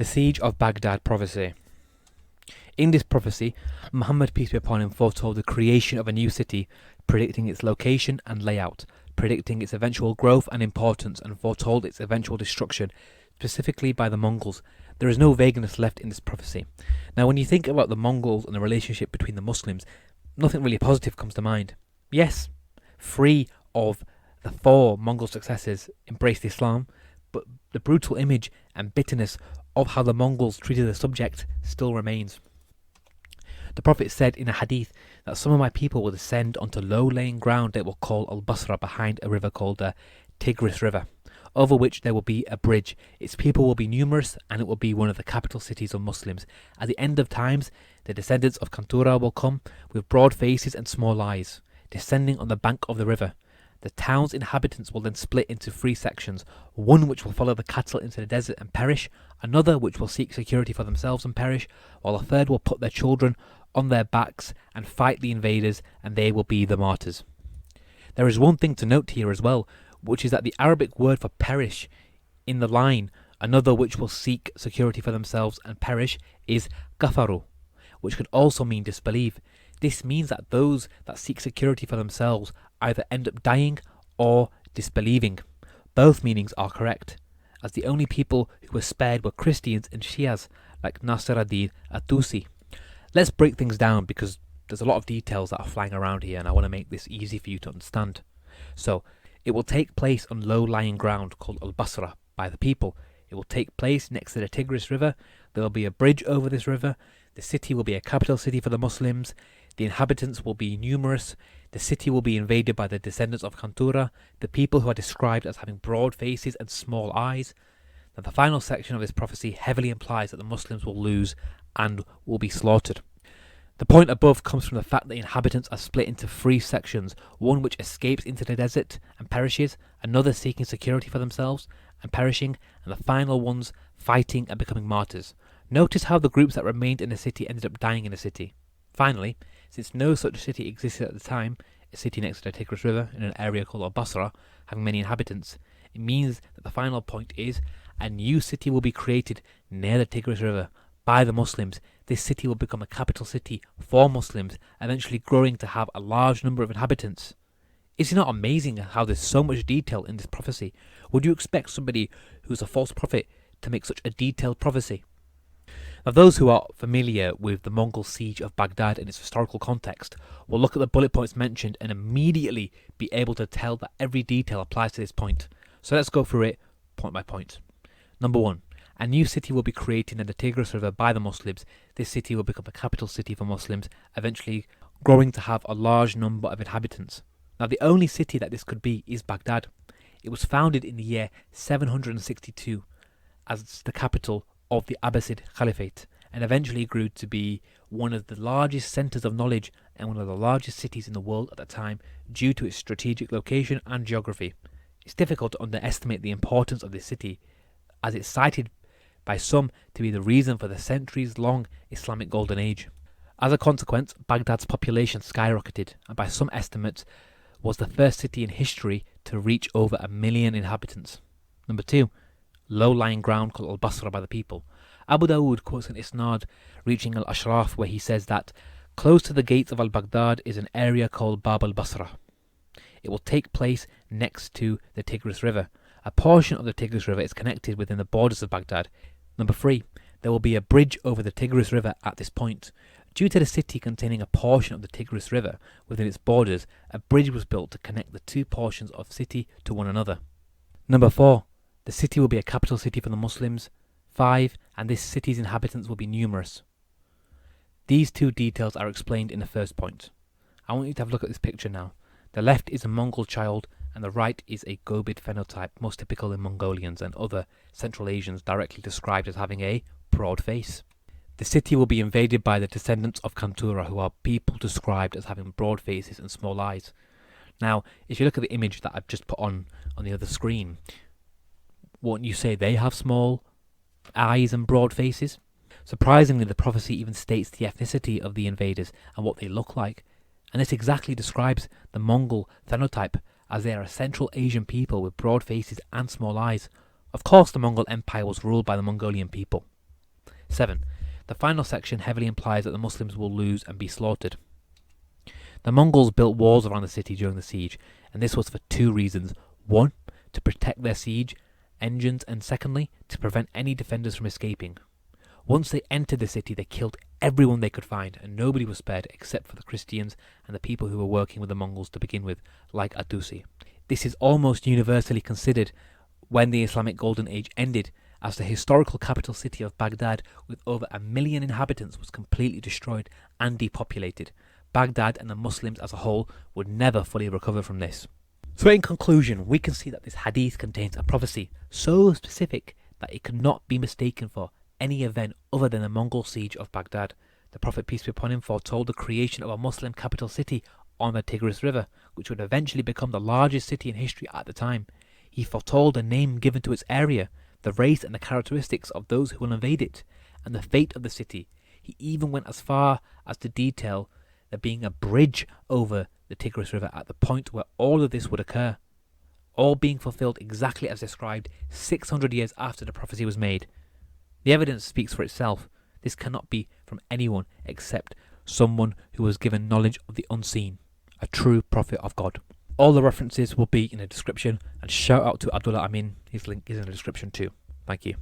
The Siege of Baghdad Prophecy. In this prophecy, Muhammad, peace be upon him, foretold the creation of a new city, predicting its location and layout, predicting its eventual growth and importance, and foretold its eventual destruction, specifically by the Mongols. There is no vagueness left in this prophecy. Now, when you think about the Mongols and the relationship between the Muslims, nothing really positive comes to mind. Yes, 3 of the 4 Mongol successors embraced Islam, but the brutal image and bitterness of how the Mongols treated the subject still remains. The Prophet said in a Hadith that some of my people will descend onto low-lying ground they will call Al-Basra behind a river called the Tigris River, over which there will be a bridge. Its people will be numerous, and it will be one of the capital cities of Muslims. At the end of times, the descendants of Kantura will come with broad faces and small eyes, descending on the bank of the river. The town's inhabitants will then split into 3 sections, one which will follow the cattle into the desert and perish, another which will seek security for themselves and perish, while a third will put their children on their backs and fight the invaders, and they will be the martyrs. There is one thing to note here as well, which is that the Arabic word for perish in the line, another which will seek security for themselves and perish, is kafaru, which could also mean disbelieve. This means that those that seek security for themselves either end up dying or disbelieving. Both meanings are correct, as the only people who were spared were Christians and Shias like Nasir ad-Din at-Tusi. Let's break things down because there's a lot of details that are flying around here and I want to make this easy for you to understand. So, it will take place on low-lying ground called Al-Basra by the people. It will take place next to the Tigris River. There will be a bridge over this river. The city will be a capital city for the Muslims. The inhabitants will be numerous. The city will be invaded by the descendants of Kantura, the people who are described as having broad faces and small eyes. Now, the final section of this prophecy heavily implies that the Muslims will lose and will be slaughtered. The point above comes from the fact that the inhabitants are split into 3 sections, one which escapes into the desert and perishes, another seeking security for themselves and perishing, and the final ones fighting and becoming martyrs. Notice how the groups that remained in the city ended up dying in the city. Finally, since no such city existed at the time, a city next to the Tigris River in an area called Al-Basra, having many inhabitants, it means that the final point is a new city will be created near the Tigris River by the Muslims. This city will become a capital city for Muslims, eventually growing to have a large number of inhabitants. Is it not amazing how there's so much detail in this prophecy? Would you expect somebody who's a false prophet to make such a detailed prophecy? Now, those who are familiar with the Mongol siege of Baghdad and its historical context will look at the bullet points mentioned and immediately be able to tell that every detail applies to this point. So let's go through it point by point. Number 1. A new city will be created in the Tigris River by the Muslims. This city will become a capital city for Muslims, eventually growing to have a large number of inhabitants. Now, the only city that this could be is Baghdad. It was founded in the year 762 as the capital of the Abbasid Caliphate, and eventually grew to be one of the largest centres of knowledge and one of the largest cities in the world at the time due to its strategic location and geography. It's difficult to underestimate the importance of this city, as it's cited by some to be the reason for the centuries-long Islamic Golden Age. As a consequence, Baghdad's population skyrocketed, and by some estimates was the first city in history to reach over 1 million inhabitants. Number 2. Low-lying ground called Al-Basra by the people. Abu Dawud quotes an isnad reaching Al-Ashraf where he says that close to the gates of Al-Baghdad is an area called Bab al-Basra. It will take place next to the Tigris River. A portion of the Tigris River is connected within the borders of Baghdad. Number 3. There will be a bridge over the Tigris River at this point. Due to the city containing a portion of the Tigris River within its borders, a bridge was built to connect the 2 portions of city to one another. Number 4. The city will be a capital city for the Muslims. 5. And this city's inhabitants will be numerous. These 2 details are explained in the first point. I want you to have a look at this picture now. The left is a Mongol child and the right is a Gobid phenotype, most typical in Mongolians and other Central Asians, directly described as having a broad face. The city will be invaded by the descendants of Kantura, who are people described as having broad faces and small eyes. Now, if you look at the image that I've just put on the other screen, won't you say they have small eyes and broad faces? Surprisingly, the prophecy even states the ethnicity of the invaders and what they look like, and this exactly describes the Mongol phenotype, as they are a Central Asian people with broad faces and small eyes. Of course, the Mongol Empire was ruled by the Mongolian people. 7. The final section heavily implies that the Muslims will lose and be slaughtered. The Mongols built walls around the city during the siege, and this was for two reasons. 1. To protect their siege engines, and secondly, to prevent any defenders from escaping. Once they entered the city, they killed everyone they could find, and nobody was spared except for the Christians and the people who were working with the Mongols to begin with, like Atusi. This is almost universally considered, when the Islamic Golden Age ended, as the historical capital city of Baghdad, with over 1 million inhabitants, was completely destroyed and depopulated. Baghdad and the Muslims as a whole would never fully recover from this. So in conclusion, we can see that this hadith contains a prophecy so specific that it could not be mistaken for any event other than the Mongol siege of Baghdad. The Prophet, peace be upon him, foretold the creation of a Muslim capital city on the Tigris River, which would eventually become the largest city in history at the time. He foretold a name given to its area, the race and the characteristics of those who will invade it, and the fate of the city. He even went as far as to detail there being a bridge over the Tigris River at the point where all of this would occur, all being fulfilled exactly as described 600 years after the prophecy was made. The evidence speaks for itself. This cannot be from anyone except someone who was given knowledge of the unseen, a true prophet of God. All the references will be in the description, and shout out to Abdullah Amin, his link is in the description too. Thank you.